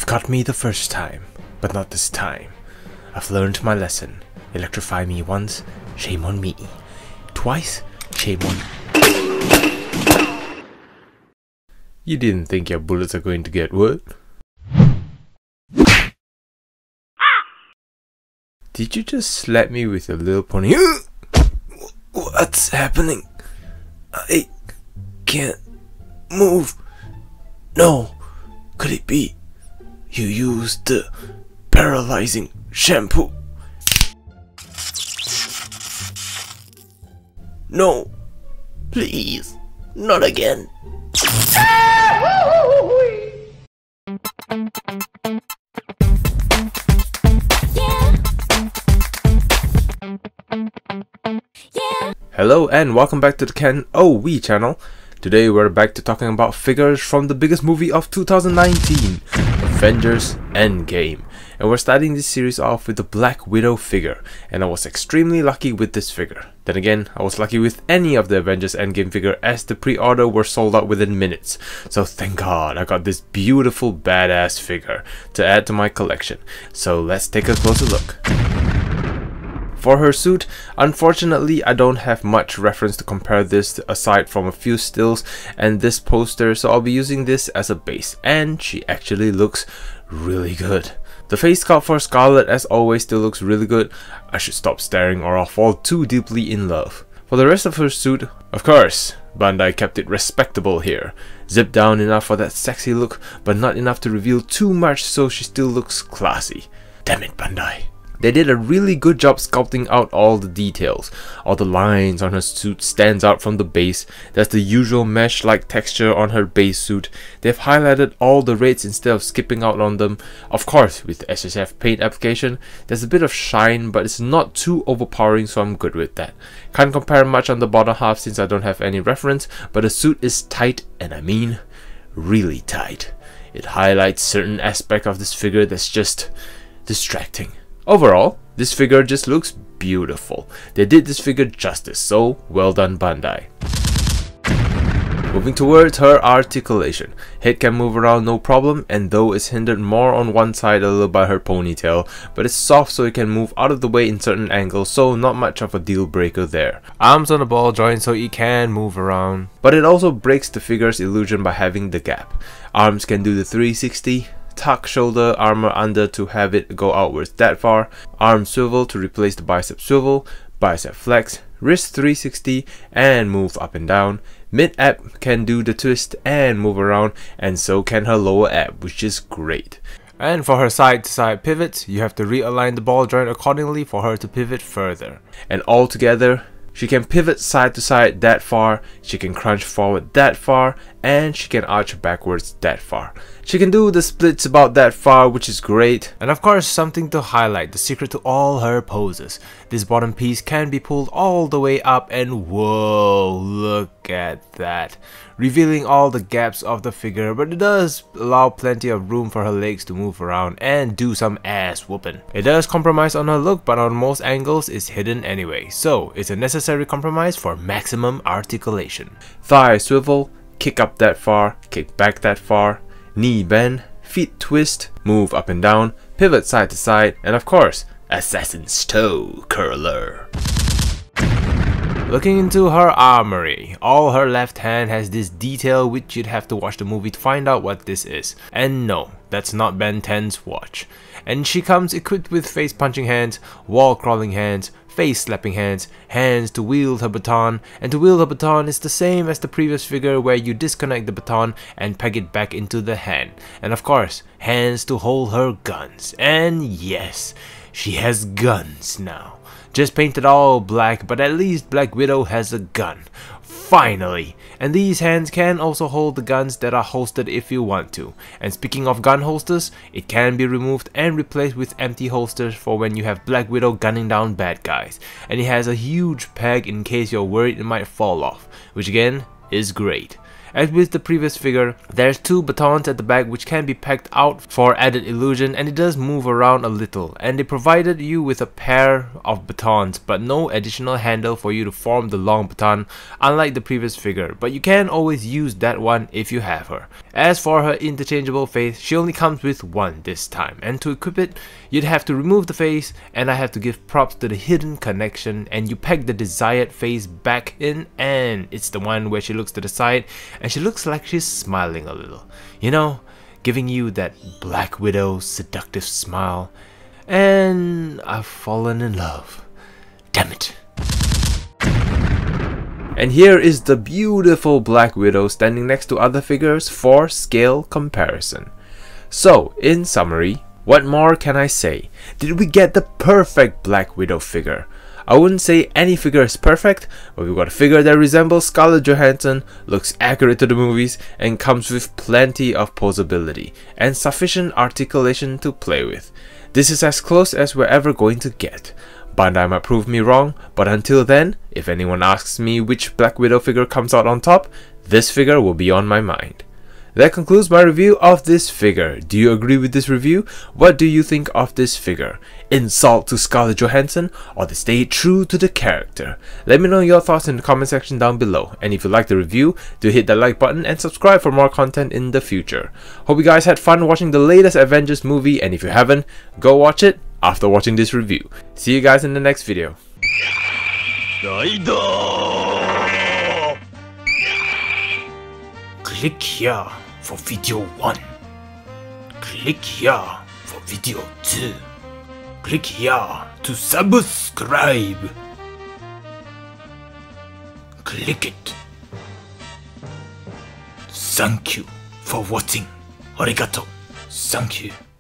You've got me the first time, but not this time. I've learned my lesson. Electrify me once, shame on me. Twice, shame on me. You didn't think your bullets are going to get wet? Did you just slap me with your little pony? What's happening? I can't move. No, could it be you used the paralyzing shampoo? No, please, not again. Hello and welcome back to the KenOhwee Channel. Today we're back to talking about figures from the biggest movie of 2019, Avengers Endgame. And we're starting this series off with the Black Widow figure, and I was extremely lucky with this figure. Then again, I was lucky with any of the Avengers Endgame figure as the pre-order were sold out within minutes. So thank God I got this beautiful badass figure to add to my collection. So let's take a closer look. For her suit, unfortunately I don't have much reference to compare this aside from a few stills and this poster, so I'll be using this as a base, and she actually looks really good. The face sculpt for Scarlet as always still looks really good. I should stop staring or I'll fall too deeply in love. For the rest of her suit, of course, Bandai kept it respectable here. Zipped down enough for that sexy look, but not enough to reveal too much so she still looks classy. Damn it, Bandai. They did a really good job sculpting out all the details. All the lines on her suit stands out from the base. There's the usual mesh-like texture on her base suit. They've highlighted all the reds instead of skipping out on them. Of course, with the S.H paint application, there's a bit of shine, but it's not too overpowering, so I'm good with that. Can't compare much on the bottom half since I don't have any reference, but the suit is tight, and I mean really tight. It highlights certain aspect of this figure that's just distracting. Overall, this figure just looks beautiful. They did this figure justice, so well done Bandai. Moving towards her articulation. Head can move around no problem, and though it's hindered more on one side a little by her ponytail, but it's soft so it can move out of the way in certain angles, so not much of a deal breaker there. Arms on the ball joint so it can move around, but it also breaks the figure's illusion by having the gap. Arms can do the 360, tuck shoulder armor under to have it go outwards that far, arm swivel to replace the bicep swivel, bicep flex, wrist 360 and move up and down, mid ab can do the twist and move around, and so can her lower ab, which is great. And for her side to side pivots, you have to realign the ball joint accordingly for her to pivot further. And all together, she can pivot side to side that far, she can crunch forward that far, and she can arch backwards that far. She can do the splits about that far, which is great. And of course, something to highlight, the secret to all her poses. This bottom piece can be pulled all the way up, and whoa, look at that. Revealing all the gaps of the figure, but it does allow plenty of room for her legs to move around and do some ass whooping. It does compromise on her look, but on most angles it's hidden anyway, so it's a necessary compromise for maximum articulation. Thigh swivel, kick up that far, kick back that far, knee bend, feet twist, move up and down, pivot side to side, and of course, assassin's toe curler. Looking into her armory, all her left hand has this detail which you'd have to watch the movie to find out what this is. And no, that's not Ben 10's watch. And she comes equipped with face punching hands, wall crawling hands, face slapping hands, hands to wield her baton, and to wield her baton is the same as the previous figure where you disconnect the baton and peg it back into the hand. And of course, hands to hold her guns. And yes, she has guns now. Just painted all black, but at least Black Widow has a gun. Finally! And these hands can also hold the guns that are holstered if you want to. And speaking of gun holsters, it can be removed and replaced with empty holsters for when you have Black Widow gunning down bad guys. And it has a huge peg in case you're worried it might fall off, which again is great. As with the previous figure, there's 2 batons at the back which can be pegged out for added illusion, and it does move around a little, and they provided you with a pair of batons but no additional handle for you to form the long baton unlike the previous figure, but you can always use that one if you have her. As for her interchangeable face, she only comes with 1 this time, and to equip it you'd have to remove the face, and I have to give props to the hidden connection, and you peg the desired face back in, and it's the one where she looks to the side and she looks like she's smiling a little, you know, giving you that Black Widow seductive smile, and I've fallen in love. Damn it. And here is the beautiful Black Widow standing next to other figures for scale comparison. So, in summary, what more can I say? Did we get the perfect Black Widow figure? I wouldn't say any figure is perfect, but we got a figure that resembles Scarlett Johansson, looks accurate to the movies, and comes with plenty of posability and sufficient articulation to play with. This is as close as we're ever going to get. Bandai might prove me wrong, but until then, if anyone asks me which Black Widow figure comes out on top, this figure will be on my mind. That concludes my review of this figure. Do you agree with this review? What do you think of this figure? Insult to Scarlett Johansson, or they stay true to the character? Let me know your thoughts in the comment section down below. And if you liked the review, do hit that like button and subscribe for more content in the future. Hope you guys had fun watching the latest Avengers movie, and if you haven't, go watch it after watching this review. See you guys in the next video. Click here for video 1. Click here for video 2. Click here to subscribe. Click it. Thank you for watching. Arigato. Thank you.